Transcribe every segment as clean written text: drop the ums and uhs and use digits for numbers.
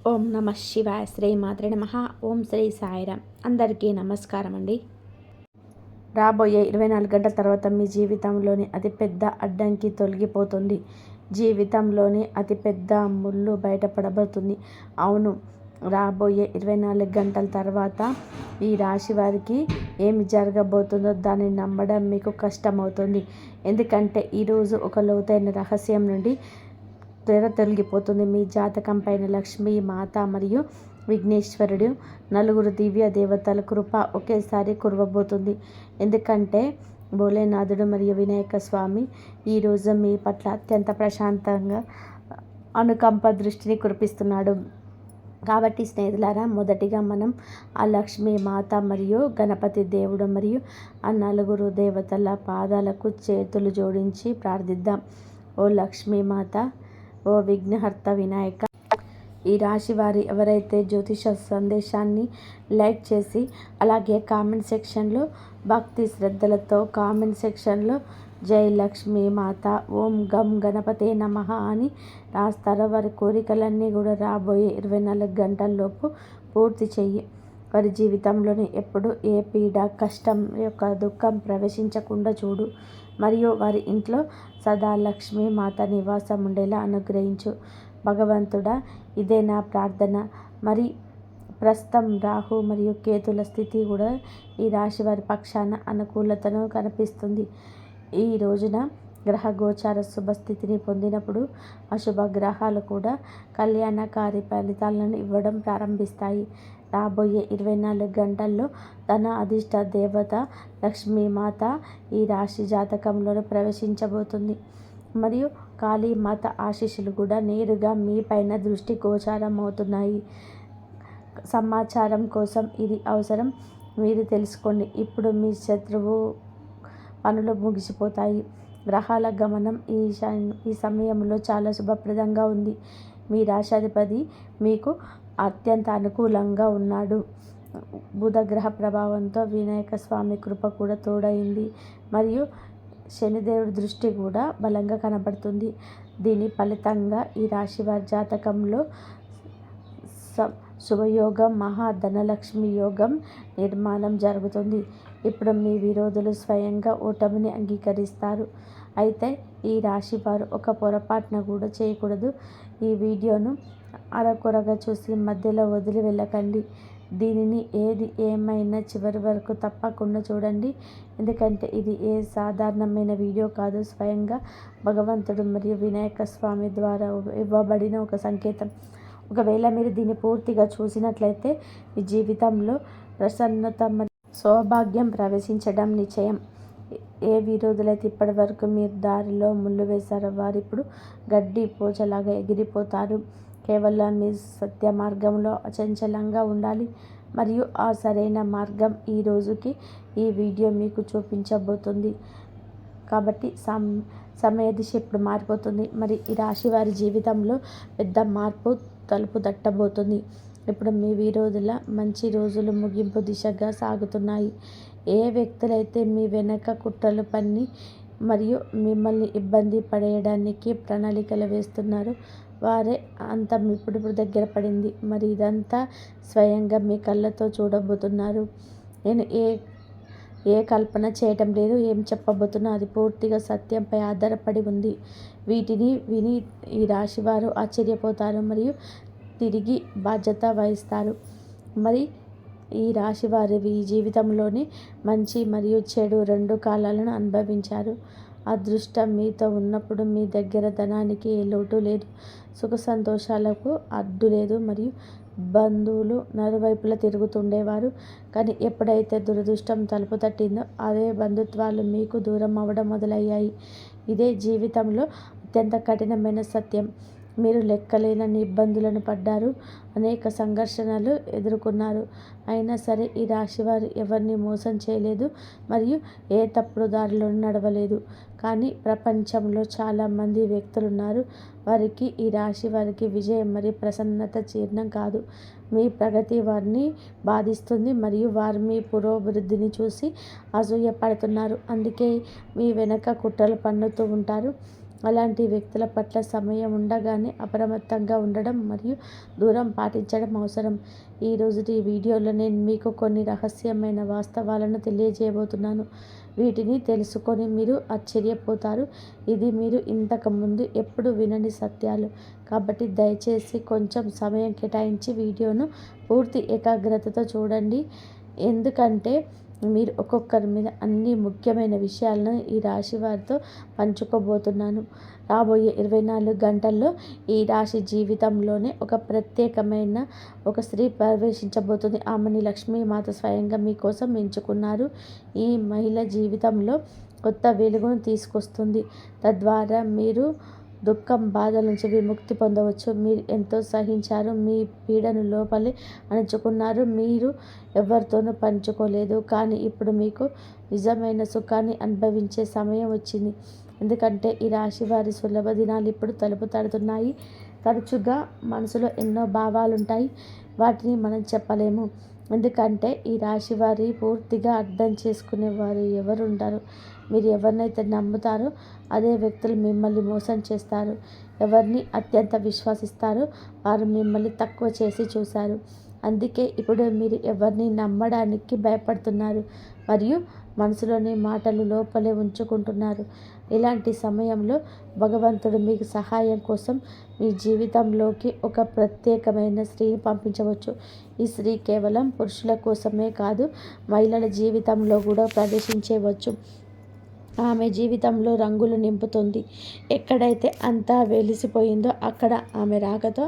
ఓం నమ శివాయ శ్రీ మాత్రే నమ. ఓం శ్రీ సాయిరామ్. అందరికీ నమస్కారం అండి. రాబోయే 24 గంటల తర్వాత మీ జీవితంలోని అతిపెద్ద అడ్డంకి తొలగిపోతుంది. జీవితంలోని అతిపెద్ద ముళ్ళు బయటపడబోతుంది. అవును, రాబోయే 24 గంటల తర్వాత ఈ రాశి వారికి ఏమి జరగబోతుందో దాన్ని నమ్మడం మీకు కష్టమవుతుంది. ఎందుకంటే ఈరోజు ఒక లోతైన రహస్యం నుండి తెర తొలగిపోతుంది. మీ జాతకం పైన లక్ష్మీ మాత మరియు విఘ్నేశ్వరుడు, నలుగురు దివ్య దేవతల కృప ఒకేసారి కురవబోతుంది. ఎందుకంటే భోలేనాథుడు మరియు వినాయక స్వామి ఈరోజు మీ పట్ల అత్యంత ప్రశాంతంగా అనుకంప దృష్టిని కురిపిస్తున్నాడు. కాబట్టి స్నేహితులారా, మొదటిగా మనం ఆ లక్ష్మీ మాత మరియు గణపతి దేవుడు మరియు ఆ నలుగురు దేవతల పాదాలకు చేతులు జోడించి ప్రార్థిద్దాం. ఓ లక్ష్మీ మాత, ఓ విఘ్నహర్త వినాయక, ఈ రాశి వారి ఎవరైతే జ్యోతిష సందేశాన్ని లైక్ చేసి అలాగే కామెంట్ సెక్షన్లో భక్తి శ్రద్ధలతో కామెంట్ సెక్షన్లో జై లక్ష్మీ మాత, ఓం గం గణపతే నమః అని రాస్తారో వారి కోరికలన్నీ కూడా రాబోయే 24 గంటల్లోపు పూర్తి చెయ్యి. వారి జీవితంలోని ఎప్పుడు ఏ పీడ, కష్టం యొక్క దుఃఖం ప్రవేశించకుండా చూడు. మరియు వారి ఇంట్లో సదా లక్ష్మీ మాత నివాసం ఉండేలా అనుగ్రహించు. భగవంతుడా, ఇదే నా ప్రార్థన. మరి ప్రస్తుతం రాహు మరియు కేతుల స్థితి కూడా ఈ రాశి వారి పక్షాన అనుకూలతను కనిపిస్తుంది. ఈ రోజున గ్రహ గోచార శుభస్థితిని పొందినప్పుడు అశుభ గ్రహాలు కూడా కళ్యాణకారి ఫలితాలను ఇవ్వడం ప్రారంభిస్తాయి. రాబోయే 24 గంటల్లో ధన అధిష్ట దేవత లక్ష్మీమాత ఈ రాశి జాతకంలో ప్రవేశించబోతుంది. మరియు కాళీమాత ఆశీస్సులు కూడా నేరుగా మీ పైన దృష్టి గోచారం అవుతున్నాయి. సమాచారం కోసం ఇది అవసరం, మీరు తెలుసుకోండి. ఇప్పుడు మీ శత్రువు పనులు ముగిసిపోతాయి. గ్రహాల గమనం ఈ సమయంలో చాలా శుభప్రదంగా ఉంది. మీ రాశాధిపతి మీకు అత్యంత అనుకూలంగా ఉన్నాడు. బుధ గ్రహ ప్రభావంతో వినాయక స్వామి కృప కూడా తోడైంది. మరియు శనిదేవుడి దృష్టి కూడా బలంగా కనబడుతుంది. దీని ఫలితంగా ఈ రాశి వారి జాతకంలో శుభయోగం, మహాధనలక్ష్మి యోగం నిర్మాణం జరుగుతుంది. ఇప్పుడు మీ విరోధులు స్వయంగా ఓటమిని అంగీకరిస్తారు. అయితే ఈ రాశి వారు ఒక పొరపాటున కూడా చేయకూడదు. ఈ వీడియోను అరకొరగా చూసి మధ్యలో వదిలి వెళ్ళకండి. దీనిని ఏది ఏమైనా చివరి వరకు తప్పకుండా చూడండి. ఎందుకంటే ఇది ఏ సాధారణమైన వీడియో కాదు, స్వయంగా భగవంతుడు మరియు వినాయక స్వామి ద్వారా ఇవ్వబడిన ఒక సంకేతం. ఒకవేళ మీరు దీన్ని పూర్తిగా చూసినట్లయితే మీ జీవితంలో ప్రసన్నత మరియు సౌభాగ్యం ప్రవేశించడం నిశ్చయం. ఏ విరోధులైతే ఇప్పటి వరకు మీరు దారిలో ముళ్ళు వేశారో వారు ఇప్పుడు గడ్డి పోచలాగా ఎగిరిపోతారు. కేవలం మీ సత్య మార్గంలో అచంచలంగా ఉండాలి. మరియు ఆ సరైన మార్గం ఈ రోజుకి ఈ వీడియో మీకు చూపించబోతుంది. కాబట్టి సమయ దిశ ఇప్పుడు మారిపోతుంది. మరి ఈ రాశి వారి జీవితంలో పెద్ద మార్పు తలుపు తట్టబోతుంది. ఇప్పుడు మీ విరోధుల మంచి రోజులు ముగింపు దిశగా సాగుతున్నాయి. ఏ వ్యక్తులైతే మీ వెనక కుట్రలు పన్ని మరియు మిమ్మల్ని ఇబ్బంది పడేయడానికి ప్రణాళికలు వేస్తున్నారు వారే అంతం ఇప్పుడు దగ్గర పడింది. మరి ఇదంతా స్వయంగా మీ కళ్ళతో చూడబోతున్నారు. నేను ఏ కల్పన చేయటం లేదు. ఏం చెప్పబోతున్నా అది పూర్తిగా సత్యంపై ఆధారపడి ఉంది. వీటిని విని ఈ రాశివారు ఆశ్చర్యపోతారు మరియు తిరిగి బాధ్యత వహిస్తారు. మరి ఈ రాశి వారి జీవితంలోని మంచి మరియు చెడు రెండు కాలాలను అనుభవించారు. అదృష్టం మీతో ఉన్నప్పుడు మీ దగ్గర ధనానికి ఏ లోటు లేదు, సుఖ సంతోషాలకు అడ్డు లేదు మరియు బంధువులు నలువైపులా తిరుగుతుండేవారు. కానీ ఎప్పుడైతే దురదృష్టం తలుపు తట్టిందో అదే బంధుత్వాలు మీకు దూరం అవ్వడం మొదలయ్యాయి. ఇదే జీవితంలో అత్యంత కఠినమైన సత్యం. మీరు లెక్కలేనన్ని ఇబ్బందులను పడ్డారు, అనేక సంఘర్షణలు ఎదుర్కొన్నారు. అయినా సరే ఈ రాశివారు ఎవరిని మోసం చేయలేదు మరియు ఏ తప్పుడు దారిలో నడవలేదు. కానీ ప్రపంచంలో చాలామంది వ్యక్తులు ఉన్నారు. వారికి ఈ రాశి వారికి విజయం మరియు ప్రసన్నత జీర్ణం కాదు. మీ ప్రగతి వారిని బాధిస్తుంది మరియు వారు మీ పురోభివృద్ధిని చూసి అసూయ పడుతున్నారు. అందుకే మీ వెనక కుట్రలు పన్నుతూ ఉంటారు. అలాంటి వ్యక్తుల పట్ల సమయం ఉండగానే అప్రమత్తంగా ఉండడం మరియు దూరం పాటించడం అవసరం. ఈరోజు ఈ వీడియోలో నేను మీకు కొన్ని రహస్యమైన వాస్తవాలను తెలియజేయబోతున్నాను. వీటిని తెలుసుకొని మీరు ఆశ్చర్యపోతారు. ఇది మీరు ఇంతకుముందు ఎప్పుడు వినని సత్యాలు. కాబట్టి దయచేసి కొంచెం సమయం కేటాయించి వీడియోను పూర్తి ఏకాగ్రతతో చూడండి. ఎందుకంటే మీరు ఒక్కొక్కరి మీద అన్ని ముఖ్యమైన విషయాలను ఈ రాశి వారితో పంచుకోబోతున్నాను. రాబోయే 24 గంటల్లో ఈ రాశి జీవితంలోనే ఒక ప్రత్యేకమైన ఒక స్త్రీ ప్రవేశించబోతుంది. ఆమెని లక్ష్మీమాత స్వయంగా మీకోసం ఎంచుకున్నారు. ఈ మహిళ జీవితంలో కొత్త వెలుగును తీసుకొస్తుంది. తద్వారా మీరు దుఃఖం, బాధల నుంచి విముక్తి పొందవచ్చు. మీరు ఎంతో సహించారు. మీ పీడను లోపలే అణుచుకున్నారు. మీరు ఎవరితోనూ పంచుకోలేదు. కానీ ఇప్పుడు మీకు నిజమైన సుఖాన్ని అనుభవించే సమయం వచ్చింది. ఎందుకంటే ఈ రాశి వారి సులభ దినాలు ఇప్పుడు తలుపు తడుతున్నాయి. తరచుగా మనసులో ఎన్నో భావాలుంటాయి. వాటిని మనం చెప్పలేము. ఎందుకంటే ఈ రాశి వారి పూర్తిగా అర్థం చేసుకునేవారు ఎవరుంటారు. మీరు ఎవరినైతే నమ్ముతారో అదే వ్యక్తులు మిమ్మల్ని మోసం చేస్తారు. ఎవరిని అత్యంత విశ్వసిస్తారో వారు మిమ్మల్ని తక్కువ చేసి చూశారు. అందుకే ఇప్పుడు మీరు ఎవరిని నమ్మడానికి భయపడుతున్నారు మరియు మనసులోని మాటలు లోపలే ఉంచుకుంటున్నారు. ఇలాంటి సమయంలో భగవంతుడు మీకు సహాయం కోసం మీ జీవితంలోకి ఒక ప్రత్యేకమైన స్త్రీని పంపించవచ్చు. ఈ స్త్రీ కేవలం పురుషుల కోసమే కాదు, మహిళల జీవితంలో కూడా ప్రవేశించవచ్చు. ఆమె జీవితంలో రంగులు నింపుతుంది. ఎక్కడైతే అంతా వెలిసిపోయిందో అక్కడ ఆమె రాకతో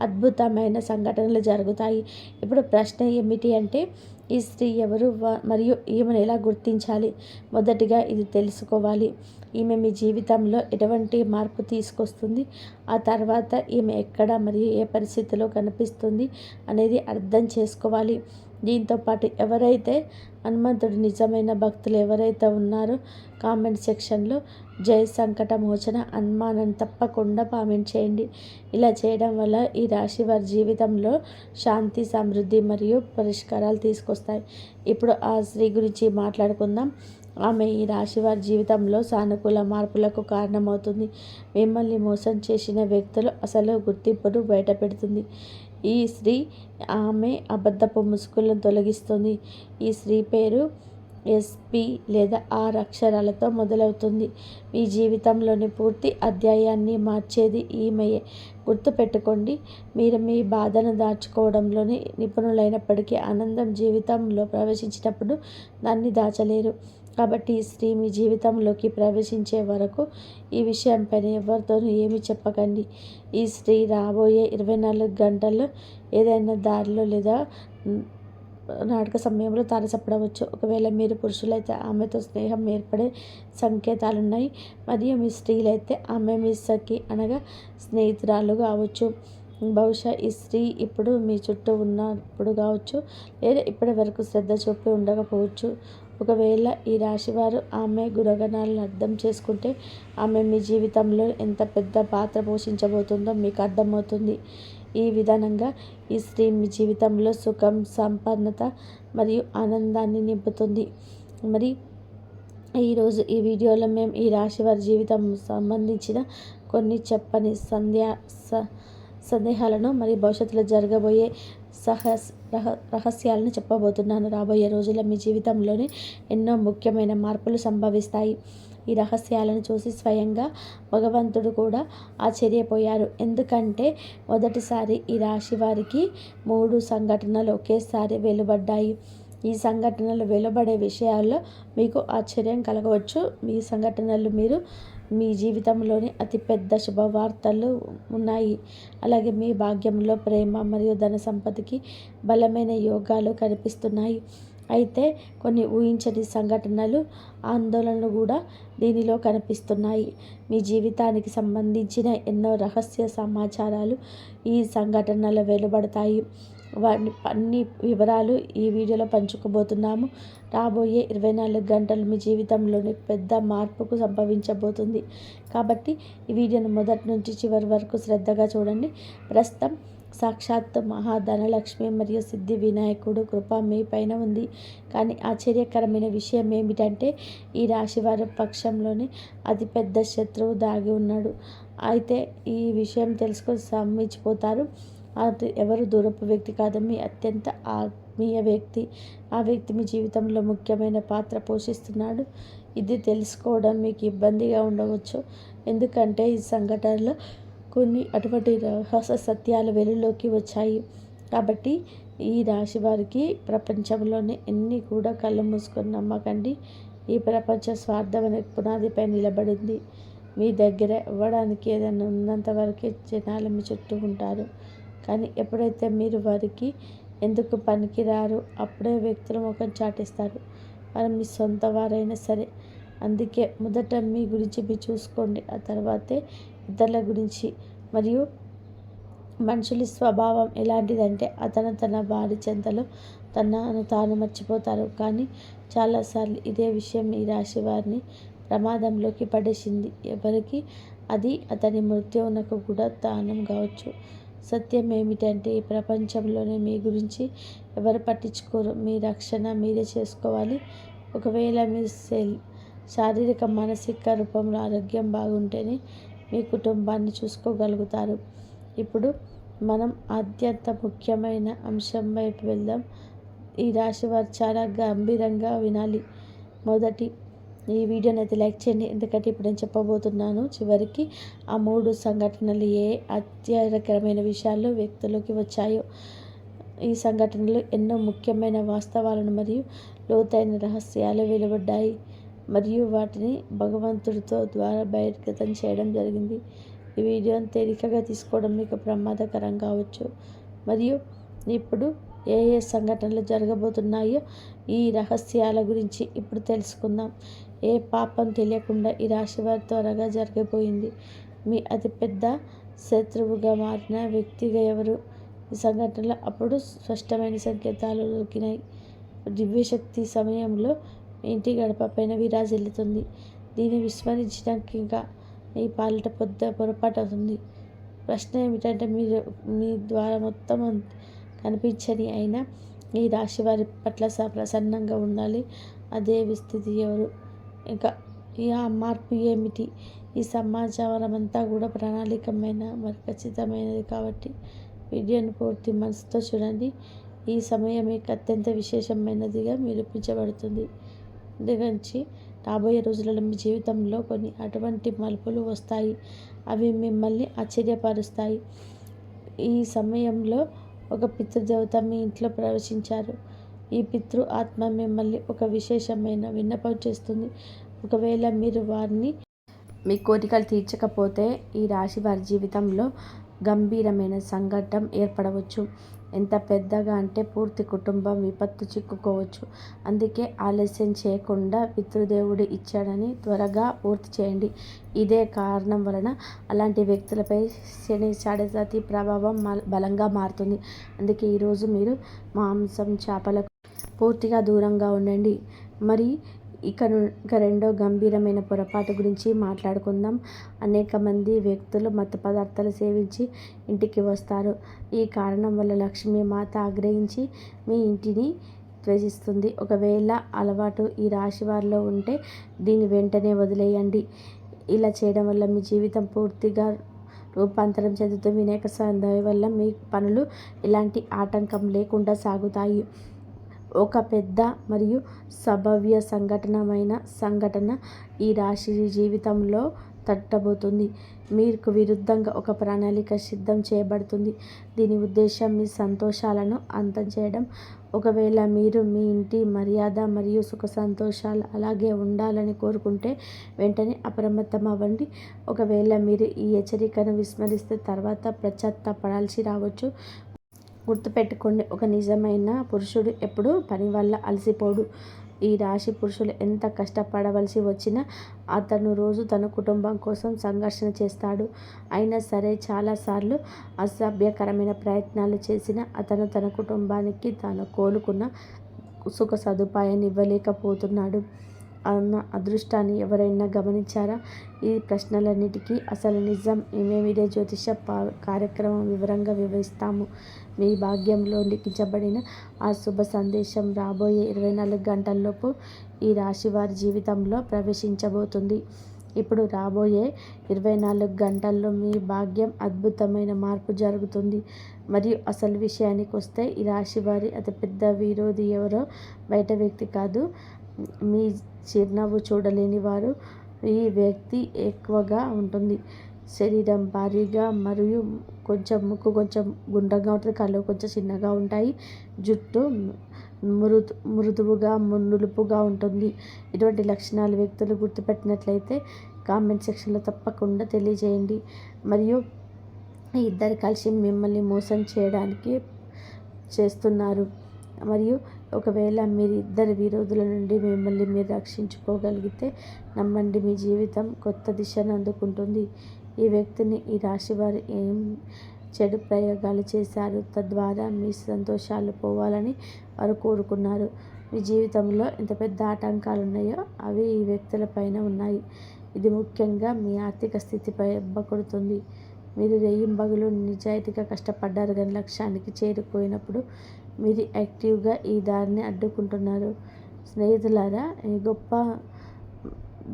అద్భుతమైన సంఘటనలు జరుగుతాయి. ఇప్పుడు ప్రశ్న ఏమిటి అంటే, ఈ స్త్రీ ఎవరు మరియు ఈమెను ఎలా గుర్తించాలి? మొదటిగా ఇది తెలుసుకోవాలి. ఈమె మీ జీవితంలో ఎటువంటి మార్పు తీసుకొస్తుంది, ఆ తర్వాత ఈమె ఎక్కడ మరియు ఏ పరిస్థితిలో కనిపిస్తుంది అనేది అర్థం చేసుకోవాలి. దీంతోపాటు ఎవరైతే హనుమంతుడు నిజమైన భక్తులు ఎవరైతే ఉన్నారో కామెంట్ సెక్షన్లో జై సంకట మోచన హనుమాన్ అని తప్పకుండా కామెంట్ చేయండి. ఇలా చేయడం వల్ల ఈ రాశి వారి జీవితంలో శాంతి, సమృద్ధి మరియు పరిష్కారాలు తీసుకొస్తాయి. ఇప్పుడు ఆ స్త్రీ గురించి మాట్లాడుకుందాం. ఆమె ఈ రాశి వారి జీవితంలో సానుకూల మార్పులకు కారణమవుతుంది. మిమ్మల్ని మోసం చేసిన వ్యక్తులు అసలు గుర్తింపును బయటపెడుతుంది. ఈ స్త్రీ ఆమె అబద్ధపు ముసుగులను తొలగిస్తుంది. ఈ స్త్రీ పేరు ఎస్పి లేదా 6 అక్షరాలతో మొదలవుతుంది. మీ జీవితంలోని పూర్తి అధ్యాయాన్ని మార్చేది ఈమెయే. గుర్తుపెట్టుకోండి, మీరు మీ బాధను దాచుకోవడంలోనే నిపుణులైనప్పటికీ ఆనందం జీవితంలో ప్రవేశించినప్పుడు దాన్ని దాచలేరు. కాబట్టి ఈ స్త్రీ మీ జీవితంలోకి ప్రవేశించే వరకు ఈ విషయంపైన ఎవరితోనూ ఏమీ చెప్పకండి. ఈ స్త్రీ రాబోయే 24 గంటల్లో ఏదైనా దారిలో లేదా నాటక సమయంలో తారసపడవచ్చు. ఒకవేళ మీరు పురుషులైతే ఆమెతో స్నేహం ఏర్పడే సంకేతాలున్నాయి మరియు మీ స్త్రీలైతే ఆమె మీ సఖి అనగా స్నేహితురాలు కావచ్చు. బహుశా ఈ స్త్రీ ఇప్పుడు మీ చుట్టూ ఉన్నప్పుడు కావచ్చు, లేదా ఇప్పటి వరకు శ్రద్ధ చూపి ఉండకపోవచ్చు. ఒకవేళ ఈ రాశివారు ఆమె గుణగణాలను అర్థం చేసుకుంటే ఆమె మీ జీవితంలో ఎంత పెద్ద పాత్ర పోషించబోతుందో మీకు అర్థమవుతుంది. ఈ విధానంగా ఈ స్త్రీ మీ జీవితంలో సుఖం, సంపన్నత మరియు ఆనందాన్ని నింపుతుంది. మరి ఈరోజు ఈ వీడియోలో మేము ఈ రాశి వారి జీవితం సంబంధించిన కొన్ని చెప్పని సందేహాలను మరియు భవిష్యత్తులో జరగబోయే రహస్యాలను చెప్పబోతున్నాను. రాబోయే రోజుల్లో మీ జీవితంలోనే ఎన్నో ముఖ్యమైన మార్పులు సంభవిస్తాయి. ఈ రహస్యాలను చూసి స్వయంగా భగవంతుడు కూడా ఆశ్చర్యపోయారు. ఎందుకంటే మొదటిసారి ఈ రాశి వారికి 3 సంఘటనలు ఒకేసారి వెలువడ్డాయి. ఈ సంఘటనలు వెలువడే విషయాల్లో మీకు ఆశ్చర్యం కలగవచ్చు. ఈ సంఘటనలు మీ జీవితంలోని అతిపెద్ద శుభవార్తలు ఉన్నాయి. అలాగే మీ భాగ్యంలో ప్రేమ మరియు ధన సంపదకి బలమైన యోగాలు కనిపిస్తున్నాయి. అయితే కొన్ని ఊహించని సంఘటనలు, ఆందోళనలు కూడా దీనిలో కనిపిస్తున్నాయి. మీ జీవితానికి సంబంధించిన ఎన్నో రహస్య సమాచారాలు ఈ సంఘటనలు వెలువడతాయి. అన్ని వివరాలు ఈ వీడియోలో పంచుకోబోతున్నాము. రాబోయే 24 గంటలు మీ జీవితంలోని పెద్ద మార్పుకు సంభవించబోతుంది. కాబట్టి ఈ వీడియోను మొదటి నుంచి చివరి వరకు శ్రద్ధగా చూడండి. ప్రస్తుతం సాక్షాత్ మహాధనలక్ష్మి మరియు సిద్ధి వినాయకుడు కృప మీ పైన ఉంది. కానీ ఆశ్చర్యకరమైన విషయం ఏమిటంటే ఈ రాశివారి పక్షంలోనే అతిపెద్ద శత్రువు దాగి ఉన్నాడు. అయితే ఈ విషయం తెలుసుకొని సమ్మించిపోతారు. అది ఎవరు దూరపు వ్యక్తి కాదు, మీ అత్యంత ఆత్మీయ వ్యక్తి. ఆ వ్యక్తి మీ జీవితంలో ముఖ్యమైన పాత్ర పోషిస్తున్నాడు. ఇది తెలుసుకోవడం మీకు ఇబ్బందిగా ఉండవచ్చు, ఎందుకంటే ఈ సంఘటనలో కొన్ని అటువంటి రహస్య సత్యాలు వెలుగులోకి వచ్చాయి. కాబట్టి ఈ రాశి వారికి ప్రపంచంలోనే ఎన్ని కూడా కళ్ళు మూసుకొని నమ్మకండి. ఈ ప్రపంచ స్వార్థం అనే పునాదిపై నిలబడింది. మీ దగ్గర ఇవ్వడానికి ఏదైనా ఉన్నంత వరకే జనాలు మీ చుట్టూ ఉంటారు. కానీ ఎప్పుడైతే మీరు వారికి ఎందుకు పనికిరారు అప్పుడే వ్యక్తులు ముఖం చాటిస్తారు. వారు మీ సొంత వారైనా సరే. అందుకే మొదట మీ గురించి మీరు చూసుకోండి, ఆ తర్వాతే ఇతరుల గురించి. మరియు మనుషుల స్వభావం ఎలాంటిదంటే అతను తన భార్య చెంతలో తనను తాను మర్చిపోతారు. కానీ చాలాసార్లు ఇదే విషయం ఈ రాశి వారిని ప్రమాదంలోకి పడేసింది. ఎవరికి అది అతని మృత్యువునకు కూడా దానం కావచ్చు. సత్యం ఏమిటంటే ఈ ప్రపంచంలోనే మీ గురించి ఎవరు పట్టించుకోరు. మీ రక్షణ మీరే చేసుకోవాలి. ఒకవేళ మీరు శారీరక మానసిక రూపంలో ఆరోగ్యం బాగుంటేనే మీ కుటుంబాన్ని చూసుకోగలుగుతారు. ఇప్పుడు మనం అత్యంత ముఖ్యమైన అంశం వైపు వెళ్దాం. ఈ రాశి వారు చాలా గంభీరంగా వినాలి. మొదటి ఈ వీడియోని అయితే లైక్ చేయండి, ఎందుకంటే ఇప్పుడు నేను చెప్పబోతున్నాను చివరికి ఆ 3 సంఘటనలు ఏ ఆశ్చర్యకరమైన విషయాలు వ్యక్తులకి వచ్చాయో. ఈ సంఘటనలు ఎన్నో ముఖ్యమైన వాస్తవాలను మరియు లోతైన రహస్యాలు వెలువడ్డాయి మరియు వాటిని భగవంతుడితో ద్వారా బహిర్గతం చేయడం జరిగింది. ఈ వీడియోని తేలికగా తీసుకోవడం మీకు ప్రమాదకరం కావచ్చు. మరియు ఇప్పుడు ఏ సంఘటనలు జరగబోతున్నాయో ఈ రహస్యాల గురించి ఇప్పుడు తెలుసుకుందాం. ఏ పాపం తెలియకుండా ఈ రాశి వారి త్వరగా జరిగిపోయింది. మీ అతిపెద్ద శత్రువుగా మారిన వ్యక్తిగా ఎవరు? ఈ సంఘటనలో అప్పుడు స్పష్టమైన సంకేతాలు దొరికినాయి. దివ్యశక్తి సమయంలో మీ ఇంటి గడప పైన విరాజిల్లుతుంది. దీన్ని విస్మరించడానికి ఇంకా మీ పాలిట పొరపాటు అవుతుంది. ప్రశ్న ఏమిటంటే మీరు మీ ద్వారా మొత్తం కనిపించని అయినా ఈ రాశి వారి పట్ల ప్రసన్నంగా ఉండాలి. అదే విస్థితి ఎవరు? ఇంకా ఆ మార్పు ఏమిటి? ఈ సమాచారం అంతా కూడా ప్రణాళికమైన మరి ఖచ్చితమైనది. కాబట్టి వీడియోని పూర్తి మనసుతో చూడండి. ఈ సమయం మీకు అత్యంత విశేషమైనదిగా నిరూపించబడుతుంది. ఎందుకంటే రాబోయే రోజులలో మీ జీవితంలో కొన్ని అటువంటి మలుపులు వస్తాయి. అవి మిమ్మల్ని ఆశ్చర్యపరుస్తాయి. ఈ సమయంలో ఒక పితృదేవత మీ ఇంట్లో ప్రవేశించారు. ఈ పితృ ఆత్మ మిమ్మల్ని ఒక విశేషమైన విన్నపం చేస్తుంది. ఒకవేళ మీరు వారిని మీ కోరికలు తీర్చకపోతే ఈ రాశి వారి జీవితంలో గంభీరమైన సంఘటన ఏర్పడవచ్చు. ఎంత పెద్దగా అంటే పూర్తి కుటుంబం విపత్తు చిక్కుకోవచ్చు. అందుకే ఆలస్యం చేయకుండా పితృదేవుడు ఇచ్చాడని త్వరగా పూర్తి చేయండి. ఇదే కారణం వలన అలాంటి వ్యక్తులపై శని షాడశక్తి ప్రభావం బలంగా మారుతుంది. అందుకే ఈరోజు మీరు మాంసం చేపలకు పూర్తిగా దూరంగా ఉండండి. మరి ఇక రెండో గంభీరమైన పొరపాటు గురించి మాట్లాడుకుందాం. అనేక మంది వ్యక్తులు మత్తు పదార్థాలు సేవించి ఇంటికి వస్తారు. ఈ కారణం వల్ల లక్ష్మీ మాత ఆగ్రహించి మీ ఇంటిని ద్వేషిస్తుంది. ఒకవేళ అలవాటు ఈ రాశి వారిలో ఉంటే దీన్ని వెంటనే వదిలేయండి. ఇలా చేయడం వల్ల మీ జీవితం పూర్తిగా రూపాంతరం చెందుతుంది. వినాయక దయ వల్ల మీ పనులు ఎలాంటి ఆటంకం లేకుండా సాగుతాయి. ఒక పెద్ద మరియు సంభావ్య సంఘటన ఈ రాశి జీవితంలో తట్టబోతుంది. మీకు విరుద్ధంగా ఒక ప్రణాళిక సిద్ధం చేయబడుతుంది. దీని ఉద్దేశం మీ సంతోషాలను అంతం చేయడం. ఒకవేళ మీరు మీ ఇంటి మర్యాద మరియు సుఖ సంతోషాలు అలాగే ఉండాలని కోరుకుంటే వెంటనే అప్రమత్తం అవ్వండి. ఒకవేళ మీరు ఈ హెచ్చరికను విస్మరిస్తే తర్వాత పశ్చాత్తాపడాల్సి రావచ్చు. గుర్తుపెట్టుకోండి, ఒక నిజమైన పురుషుడు ఎప్పుడు పని వల్ల అలసిపోడు. ఈ రాశి పురుషులు ఎంత కష్టపడవలసి వచ్చినా అతను రోజు తన కుటుంబం కోసం సంఘర్షణ చేస్తాడు. అయినా సరే చాలాసార్లు అసభ్యకరమైన ప్రయత్నాలు చేసిన అతను తన కుటుంబానికి తాను కోలుకున్న సుఖ సదుపాయాన్ని ఇవ్వలేకపోతున్నాడు. అన్న అదృష్టాన్ని ఎవరైనా గమనించారా? ఈ ప్రశ్నలన్నిటికీ అసలు నిజం మేమిదే జ్యోతిష కార్యక్రమం వివరంగా వివరిస్తాము. మీ భాగ్యంలో లిఖించబడిన ఆ శుభ సందేశం రాబోయే 24 గంటల్లోపు ఈ రాశి వారి జీవితంలో ప్రవేశించబోతుంది. ఇప్పుడు రాబోయే 24 గంటల్లో మీ భాగ్యం అద్భుతమైన మార్పు జరుగుతుంది. మరియు అసలు విషయానికి వస్తే ఈ రాశి వారి అతిపెద్ద విరోధి ఎవరో బయట వ్యక్తి కాదు, మీ చిరునవ్వు చూడలేని వారు. ఈ వ్యక్తి ఎక్కువగా ఉంటుంది. శరీరం భారీగా మరియు ముక్కు కొంచెం గుండ్రంగా ఉంటుంది, కళ్ళు కొంచెం చిన్నగా ఉంటాయి, జుట్టు మృదువుగా నులుపుగా ఉంటుంది. ఇటువంటి లక్షణాలు వ్యక్తులు గుర్తుపెట్టినట్లయితే కామెంట్ సెక్షన్లో తప్పకుండా తెలియజేయండి. మరియు ఈ ఇద్దరు కలిసి మిమ్మల్ని మోసం చేయడానికి చేస్తున్నారు. మరియు ఒకవేళ మీరు ఇద్దరు విరోధుల నుండి మిమ్మల్ని మీరు రక్షించుకోగలిగితే నమ్మండి, మీ జీవితం కొత్త దిశను అందుకుంటుంది. ఈ వ్యక్తిని ఈ రాశి వారు ఏం చెడు ప్రయోగాలు చేశారు, తద్వారా మీ సంతోషాలు పోవాలని వారు కోరుకున్నారు. మీ జీవితంలో ఎంత పెద్ద ఆటంకాలు ఉన్నాయో అవి ఈ వ్యక్తుల పైన ఉన్నాయి. ఇది ముఖ్యంగా మీ ఆర్థిక స్థితిపై కొడుతుంది. మీరు రేయింబగలు నిజాయితీగా కష్టపడ్డారు, కానీ లక్ష్యానికి చేరుకోయినప్పుడు మీరు యాక్టివ్గా ఈ దారిని అడ్డుకుంటున్నారు. స్నేహితులారా, ఈ గొప్ప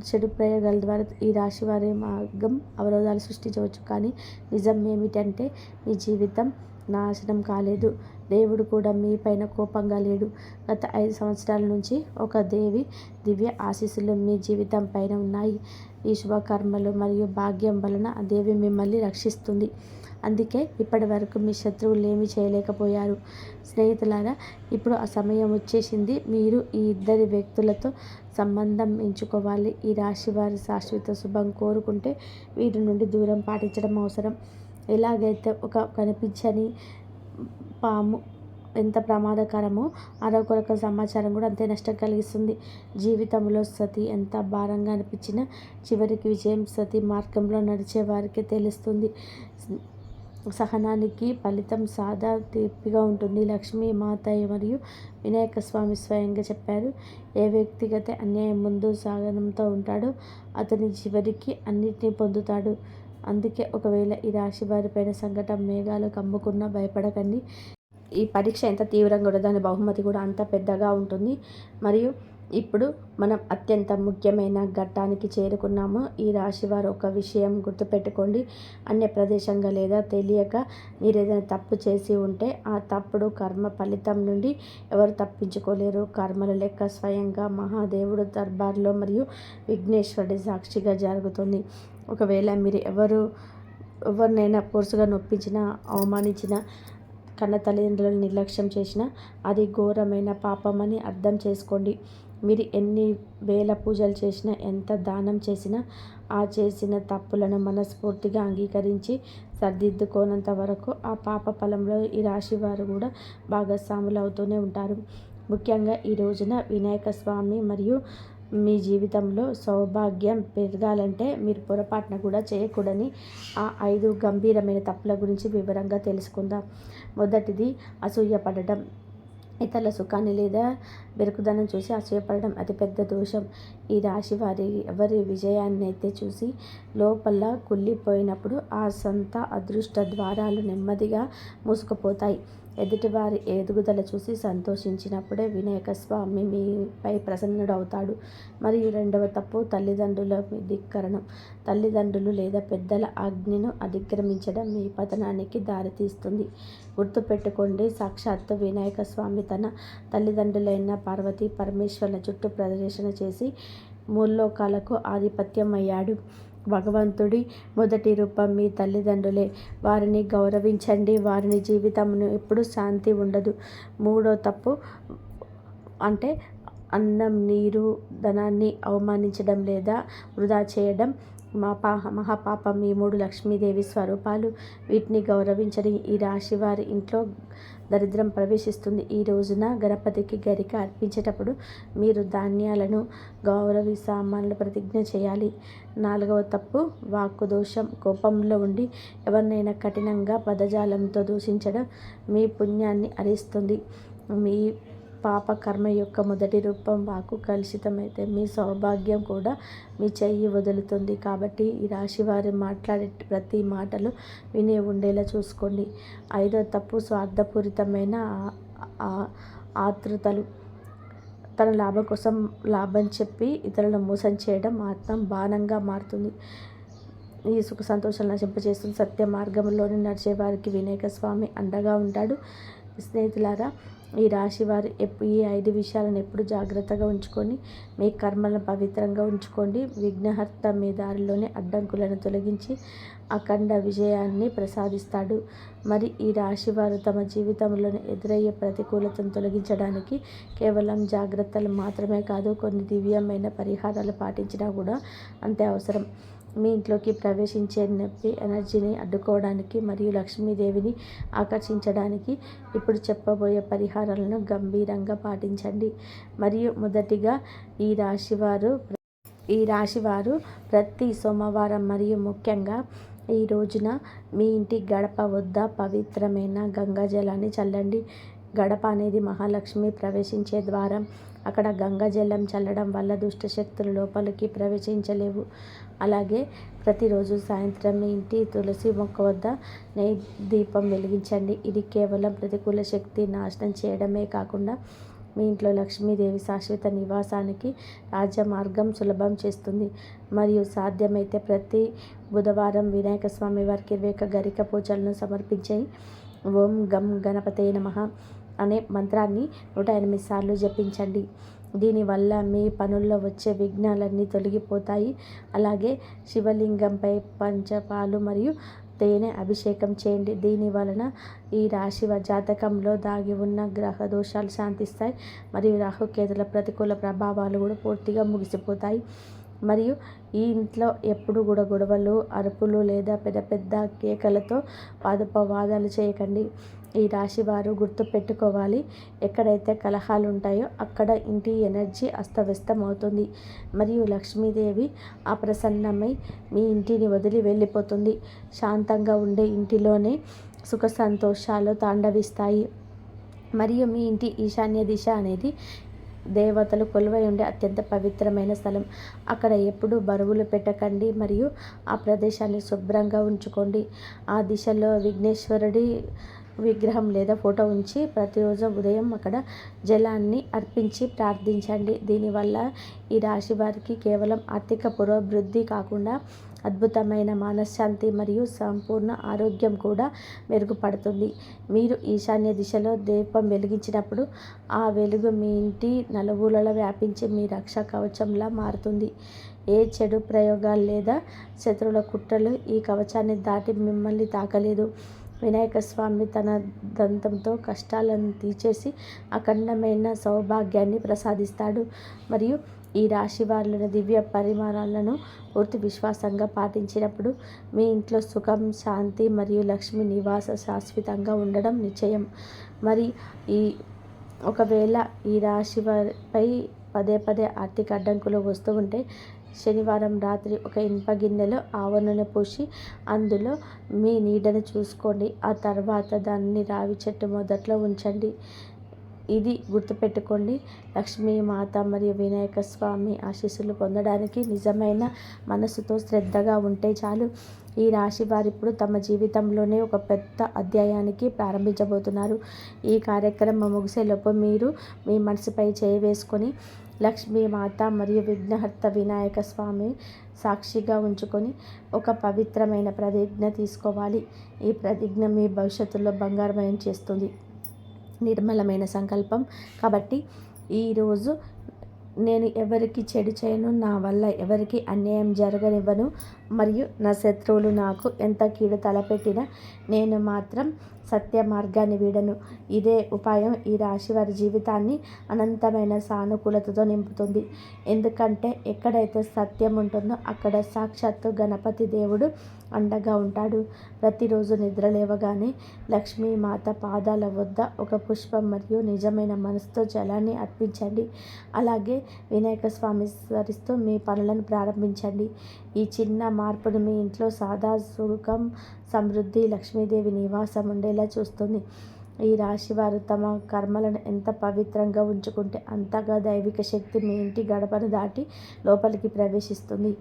చెడు ప్రయోగాల ద్వారా ఈ రాశి వారి మార్గం అవరోధాలు సృష్టించవచ్చు. కానీ నిజం ఏమిటంటే మీ జీవితం నాశనం కాలేదు. దేవుడు కూడా మీ పైన కోపంగా లేడు. గత 5 సంవత్సరాల నుంచి ఒక దేవి దివ్య ఆశీస్సులు మీ జీవితం పైన ఉన్నాయి. ఈ శుభకర్మలు మరియు భాగ్యం వలన ఆ దేవి మిమ్మల్ని రక్షిస్తుంది. అందుకే ఇప్పటి వరకు మీ శత్రువులు ఏమీ చేయలేకపోయారు. స్నేహితులారా, ఇప్పుడు ఆ సమయం వచ్చేసింది. మీరు ఈ ఇద్దరి వ్యక్తులతో సంబంధం ఎంచుకోవాలి. ఈ రాశి వారి శాశ్వత శుభం కోరుకుంటే వీరి నుండి దూరం పాటించడం అవసరం. ఎలాగైతే ఒక కనిపించని పాము ఎంత ప్రమాదకరమో ఆరోగ్యకర సమాచారం కూడా అంతే నష్టం కలిగిస్తుంది. జీవితంలో సతి ఎంత భారంగా అనిపించినా చివరికి విజయం సతి మార్గంలో నడిచే వారికే తెలుస్తుంది. సహనానికి ఫలితం సాదా తీపిగా ఉంటుంది. లక్ష్మీ మాతయ్య మరియు వినాయక స్వామి స్వయంగా చెప్పారు, ఏ వ్యక్తిగత అన్యాయం ముందు సాగనంతో ఉంటాడో అతని చివరికి అన్నిటినీ పొందుతాడు. అందుకే ఒకవేళ ఈ రాశి వారిపైన సంకటం మేఘాలు కమ్ముకున్నా భయపడకండి. ఈ పరీక్ష ఎంత తీవ్రంగా కూడా దాని బహుమతి కూడా అంత పెద్దగా ఉంటుంది. మరియు ఇప్పుడు మనం అత్యంత ముఖ్యమైన ఘట్టానికి చేరుకున్నాము. ఈ రాశివారు ఒక విషయం గుర్తుపెట్టుకోండి, అన్య ప్రదేశంగా లేదా తెలియక మీరు ఏదైనా తప్పు చేసి ఉంటే ఆ తప్పుడు కర్మ ఫలితం నుండి ఎవరు తప్పించుకోలేరు. కర్మల లెక్క స్వయంగా మహాదేవుడు దర్బార్లో మరియు విఘ్నేశ్వరుడి సాక్షిగా జరుగుతుంది. ఒకవేళ మీరు ఎవరినైనా పొరుసుగా నొప్పించినా, అవమానించినా, కన్న తల్లిదండ్రులను నిర్లక్ష్యం చేసినా అది ఘోరమైన పాపమని అర్థం చేసుకోండి. మీరు ఎన్ని వేల పూజలు చేసినా, ఎంత దానం చేసినా ఆ చేసిన తప్పులను మనస్ఫూర్తిగా అంగీకరించి సరిదిద్దుకోనంత వరకు ఆ పాప ఫలంలో ఈ రాశి వారు కూడా భాగస్వాములు అవుతూనే ఉంటారు. ముఖ్యంగా ఈ రోజున వినాయక స్వామి మరియు మీ జీవితంలో సౌభాగ్యం పెరగాలంటే మీరు పొరపాటున కూడా చేయకూడని ఆ 5 గంభీరమైన తప్పుల గురించి వివరంగా తెలుసుకుందాం. మొదటిది అసూయపడడం. ఇతరుల సుఖాన్ని లేదా బెరుకుదనం చూసి అసూయపడడం అతిపెద్ద దోషం. ఈ రాశి ఎవరి విజయాన్ని అయితే చూసి లోపల కుళ్ళిపోయినప్పుడు ఆ సొంత అదృష్ట ద్వారాలు నెమ్మదిగా మూసుకుపోతాయి. ఎదుటివారి ఎదుగుదల చూసి సంతోషించినప్పుడే వినాయక స్వామి మీపై ప్రసన్నుడవుతాడు. మరియు రెండవ తప్పు తల్లిదండ్రుల ధిక్కరణం. తల్లిదండ్రులు లేదా పెద్దల ఆజ్ఞను అతిక్రమించడం మీ పతనానికి దారితీస్తుంది. గుర్తుపెట్టుకోండి, సాక్షాత్తు వినాయక స్వామి తన తల్లిదండ్రులైన పార్వతీ పరమేశ్వర్ల చుట్టూ ప్రదర్శన చేసి ముల్లోకాలకు ఆధిపత్యం అయ్యాడు. భగవంతుడి మొదటి రూపం మీ తల్లిదండ్రులే. వారిని గౌరవించండి. వారిని జీవితంలో ఎప్పుడూ శాంతి ఉండదు. మూడో తప్పు అంటే అన్నం, నీరు, ధనాన్ని అవమానించడం లేదా వృధా చేయడం మహాపాపం. ఈ 3 లక్ష్మీదేవి స్వరూపాలు. వీటిని గౌరవించని ఈ రాశి వారి ఇంట్లో దరిద్రం ప్రవేశిస్తుంది. ఈ రోజున గణపతికి గరిక అర్పించేటప్పుడు మీరు ధాన్యాలను గౌరవి సామాన్లు ప్రతిజ్ఞ చేయాలి. 4వ తప్పు వాక్కు దోషం. కోపంలో ఉండి ఎవరినైనా కఠినంగా పదజాలంతో దూషించడం మీ పుణ్యాన్ని హరిస్తుంది. మీ పాప కర్మ యొక్క మొదటి రూపం వాక్కు కలుషితమైతే మీ సౌభాగ్యం కూడా మీ చెయ్యి వదులుతుంది. కాబట్టి ఈ రాశి వారు మాట్లాడే ప్రతి మాటలు వినే ఉండేలా చూసుకోండి. 5వ తప్పు స్వార్థపూరితమైన ఆతృతలు. తన లాభం కోసం లాభం చెప్పి ఇతరులను మోసం చేయడం ఆత్మ బాణంగా మారుతుంది. ఈ సుఖ సంతోషాలు నశింపజేస్తుంది. సత్య మార్గంలోని నడిచే వారికి వినాయక స్వామి అండగా ఉంటాడు. స్నేహితులారా, ఈ రాశి వారు ఈ 5 విషయాలను ఎప్పుడు జాగ్రత్తగా ఉంచుకొని మీ కర్మలను పవిత్రంగా ఉంచుకోండి. విఘ్నహర్త మీ దారిలోని అడ్డంకులను తొలగించి అఖండ విజయాన్ని ప్రసాదిస్తాడు. మరి ఈ రాశి వారు తమ జీవితంలోని ఎదురయ్యే ప్రతికూలతను తొలగించడానికి కేవలం జాగ్రత్తలు మాత్రమే కాదు, కొన్ని దివ్యమైన పరిహారాలు పాటించినా కూడా అంతే అవసరం. మీ ఇంట్లోకి ప్రవేశించే నొప్పి ఎనర్జీని అడ్డుకోవడానికి మరియు లక్ష్మీదేవిని ఆకర్షించడానికి ఇప్పుడు చెప్పబోయే పరిహారాలను గంభీరంగా పాటించండి. మరియు మొదటిగా ఈ రాశివారు ప్రతి సోమవారం మరియు ముఖ్యంగా ఈ రోజున మీ ఇంటి గడప వద్ద పవిత్రమైన గంగా జలాన్ని చల్లండి. గడప అనేది మహాలక్ష్మి ప్రవేశించే ద్వారం. అక్కడ గంగా జలం చల్లడం వల్ల దుష్టశక్తులు లోపలికి ప్రవేశించలేవు. అలాగే ప్రతిరోజు సాయంత్రం మీ ఇంటి తులసి మొక్క వద్ద నెయ్యి దీపం వెలిగించండి. ఇది కేవలం ప్రతికూల శక్తి నాశనం చేయడమే కాకుండా మీ ఇంట్లో లక్ష్మీదేవి శాశ్వత నివాసానికి రాజమార్గం సులభం చేస్తుంది. మరియు సాధ్యమైతే ప్రతి బుధవారం వినాయక స్వామి వారికి 21 గరిక పూజలను సమర్పించి ఓం గం గణపతే నమః అనే మంత్రాన్ని 108 సార్లు జపించండి. దీనివల్ల మీ పనుల్లో వచ్చే విఘ్నాలన్నీ తొలగిపోతాయి. అలాగే శివలింగంపై పంచపాలు మరియు తేనె అభిషేకం చేయండి. దీని వలన ఈ రాశి జాతకంలో దాగి ఉన్న గ్రహ దోషాలు శాంతిస్తాయి మరియు రాహుకేతుల ప్రతికూల ప్రభావాలు కూడా పూర్తిగా ముగిసిపోతాయి. మరియు ఈ ఇంట్లో ఎప్పుడు కూడా గొడవలు, అరుపులు లేదా పెద్ద పెద్ద కేకలతో వాదోపవాదాలు చేయకండి. ఈ రాశి వారు గుర్తు పెట్టుకోవాలి, ఎక్కడైతే కలహాలు ఉంటాయో అక్కడ ఇంటి ఎనర్జీ అస్తవ్యస్తం అవుతుంది మరియు లక్ష్మీదేవి అప్రసన్నమై మీ ఇంటిని వదిలి వెళ్ళిపోతుంది. శాంతంగా ఉండే ఇంటిలోనే సుఖ సంతోషాలు తాండవిస్తాయి. మరియు మీ ఇంటి ఈశాన్య దిశ అనేది దేవతలు కొలువై ఉండే అత్యంత పవిత్రమైన స్థలం. అక్కడ ఎప్పుడూ బరువులు పెట్టకండి మరియు ఆ ప్రదేశాన్ని శుభ్రంగా ఉంచుకోండి. ఆ దిశలో విఘ్నేశ్వరుడి విగ్రహం లేదా ఫోటో ఉంచి ప్రతిరోజు ఉదయం అక్కడ జలాన్ని అర్పించి ప్రార్థించండి. దీనివల్ల ఈ రాశి వారికి కేవలం ఆర్థిక పురోభివృద్ధి కాకుండా అద్భుతమైన మనశ్శాంతి మరియు సంపూర్ణ ఆరోగ్యం కూడా మెరుగుపడుతుంది. మీరు ఈశాన్య దిశలో దీపం వెలిగించినప్పుడు ఆ వెలుగు మీ ఇంటి నలుమూలలా వ్యాపించి మీ రక్షా కవచంలా మారుతుంది. ఏ చెడు ప్రయోగాలు లేదా శత్రువుల కుట్రలు ఈ కవచాన్ని దాటి మిమ్మల్ని తాకలేదు. వినాయక స్వామి తన దంతంతో కష్టాలను తీర్చేసి అఖండమైన సౌభాగ్యాన్ని ప్రసాదిస్తాడు. మరియు ఈ రాశి వారిలోని దివ్య పరిమాణాలను పూర్తి విశ్వాసంగా పాటించినప్పుడు మీ ఇంట్లో సుఖం, శాంతి మరియు లక్ష్మి నివాస శాశ్వతంగా ఉండడం నిశ్చయం. మరి ఒకవేళ ఈ రాశి వారిపై పదే పదే ఆర్థిక అడ్డంకులు వస్తూ ఉంటే శనివారం రాత్రి ఒక ఇనుప గిన్నెలో ఆవ నూనె పోసి అందులో మీ నీడను చూసుకోండి. ఆ తర్వాత దాన్ని రావి చెట్టు మొదట్లో ఉంచండి. ఇది గుర్తుపెట్టుకోండి, లక్ష్మీ మాత మరియు వినాయక స్వామి ఆశీస్సులు పొందడానికి నిజమైన మనసుతో శ్రద్ధగా ఉంటే చాలు. ఈ రాశి వారు ఇప్పుడు తమ జీవితంలోనే ఒక పెద్ద అధ్యాయానికి ప్రారంభించబోతున్నారు. ఈ కార్యక్రమం ముగిసేలోపు మీరు మీ మనసుపై చేయి వేసుకొని లక్ష్మీ మాత మరియు విఘ్నహర్త వినాయక స్వామి సాక్షిగా ఉంచుకొని ఒక పవిత్రమైన ప్రతిజ్ఞ తీసుకోవాలి. ఈ ప్రతిజ్ఞ మీ భవిష్యత్తులో బంగారమయం చేస్తుంది. నిర్మలమైన సంకల్పం. కాబట్టి ఈరోజు నేను ఎవరికి చెడు చేయను, నా వల్ల ఎవరికి అన్యాయం జరగనివ్వను మరియు నా శత్రువులు నాకు ఎంత కీడు తలపెట్టినా నేను మాత్రం సత్య మార్గాన్ని వీడను. ఇదే ఉపాయం ఈ రాశి వారి జీవితాన్ని అనంతమైన సానుకూలతతో నింపుతుంది. ఎందుకంటే ఎక్కడైతే సత్యం ఉంటుందో అక్కడ సాక్షాత్తు గణపతి దేవుడు అండగా ఉంటాడు. ప్రతిరోజు నిద్ర లేవగానే లక్ష్మీమాత పాదాల వద్ద ఒక పుష్పం మరియు నిజమైన మనసుతో జలాన్ని అర్పించండి. అలాగే వినాయక స్వామి స్మరిస్తూ మీ పనులను ప్రారంభించండి. ఈ చిన్న మార్పును మీ ఇంట్లో సాదా సుఖం, సమృద్ధి, లక్ష్మీదేవి నివాసం ఉండేలా చూస్తుంది. ఈ రాశి వారు తమ కర్మలను ఎంత పవిత్రంగా ఉంచుకుంటే అంతగా దైవిక శక్తి మీ ఇంటి గడపను దాటి లోపలికి ప్రవేశిస్తుంది.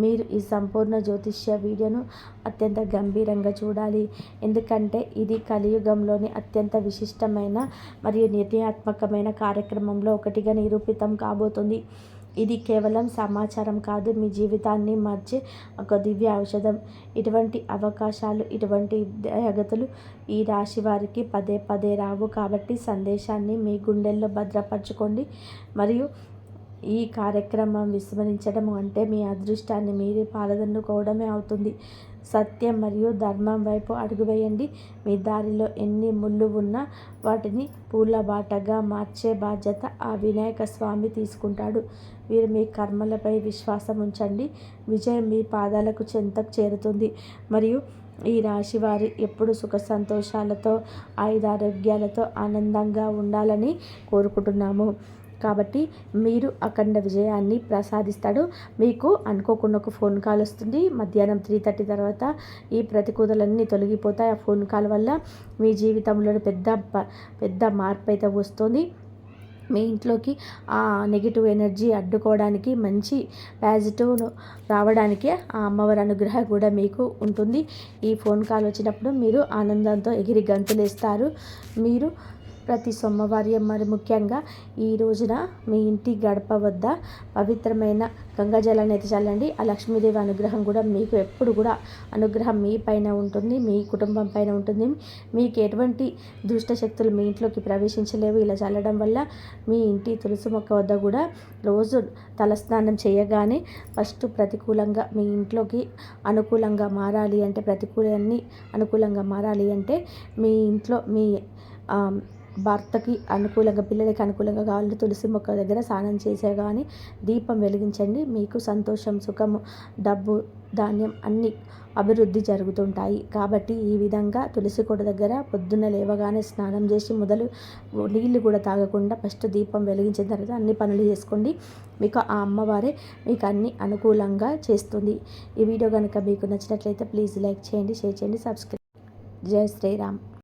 మీరు ఈ సంపూర్ణ జ్యోతిష్య వీడియోను అత్యంత గంభీరంగా చూడాలి. ఎందుకంటే ఇది కలియుగంలోని అత్యంత విశిష్టమైన మరియు నిర్ణయాత్మకమైన కార్యక్రమంలో ఒకటిగా నిరూపితం కాబోతుంది. ఇది కేవలం సమాచారం కాదు, మీ జీవితాన్ని మార్చే ఒక దివ్య ఔషధం. ఇటువంటి అవకాశాలు, ఇటువంటి దయగతులు ఈ రాశి వారికి పదే పదే రావు. కాబట్టి సందేశాన్ని మీ గుండెల్లో భద్రపరచుకోండి. మరియు ఈ కార్యక్రమం విస్మరించడం అంటే మీ అదృష్టాన్ని మీరే పారదన్నుకోవడమే అవుతుంది. సత్యం మరియు ధర్మం వైపు అడుగు వేయండి. మీ దారిలో ఎన్ని ముళ్ళు ఉన్నా వాటిని పూలబాటగా మార్చే బాధ్యత ఆ వినాయక స్వామి తీసుకుంటాడు. మీరు మీ కర్మలపై విశ్వాసం ఉంచండి. విజయం మీ పాదాలకు చెంతకు చేరుతుంది. మరియు ఈ రాశి వారు ఎప్పుడు సుఖ సంతోషాలతో, ఆయురారోగ్యాలతో ఆనందంగా ఉండాలని కోరుకుంటున్నాము. కాబట్టి మీరు అఖండ విజయాన్ని ప్రసాదిస్తాడు. మీకు అనుకోకుండా ఒక ఫోన్ కాల్ వస్తుంది. మధ్యాహ్నం 3:30 తర్వాత ఈ ప్రతికూలలన్నీ తొలగిపోతాయి. ఆ ఫోన్ కాల్ వల్ల మీ జీవితంలో పెద్ద మార్పు అయితే వస్తుంది. మీ ఇంట్లోకి ఆ నెగిటివ్ ఎనర్జీ అడ్డుకోవడానికి, మంచి పాజిటివ్ రావడానికి ఆ అమ్మవారి అనుగ్రహం కూడా మీకు ఉంటుంది. ఈ ఫోన్ కాల్ వచ్చినప్పుడు మీరు ఆనందంతో ఎగిరి గంతులేస్తారు. మీరు ప్రతి సోమవారం మరి ముఖ్యంగా ఈ రోజున మీ ఇంటి గడప వద్ద పవిత్రమైన గంగా జలాన్ని అయితే చల్లండి. ఆ లక్ష్మీదేవి అనుగ్రహం కూడా మీకు ఎప్పుడు కూడా అనుగ్రహం మీ పైన ఉంటుంది, మీ కుటుంబం పైన ఉంటుంది. మీకు ఎటువంటి దుష్ట శక్తులు మీ ఇంట్లోకి ప్రవేశించలేవు. ఇలా చల్లడం వల్ల మీ ఇంటి తులసి మొక్క వద్ద కూడా రోజు తలస్నానం చేయగానే ఫస్ట్ ప్రతికూలంగా మీ ఇంట్లోకి అనుకూలంగా మారాలి అంటే, ప్రతికూలన్నీ అనుకూలంగా మారాలి అంటే మీ ఇంట్లో మీ భర్తకి అనుకూలంగా, పిల్లలకి అనుకూలంగా కావాలంటే తులసి మొక్క దగ్గర స్నానం చేసే కానీ దీపం వెలిగించండి. మీకు సంతోషం, సుఖము, డబ్బు, ధాన్యం అన్నీ అభివృద్ధి జరుగుతుంటాయి. కాబట్టి ఈ విధంగా తులసి కోట దగ్గర పొద్దున్న లేవగానే స్నానం చేసి నీళ్ళు కూడా తాగకుండా ఫస్ట్ దీపం వెలిగించిన తర్వాత అన్ని పనులు చేసుకోండి. మీకు ఆ అమ్మవారే మీకు అన్ని అనుకూలంగా చేస్తుంది. ఈ వీడియో కనుక మీకు నచ్చినట్లయితే ప్లీజ్ లైక్ చేయండి, షేర్ చేయండి, సబ్స్క్రైబ్. జై శ్రీరామ్.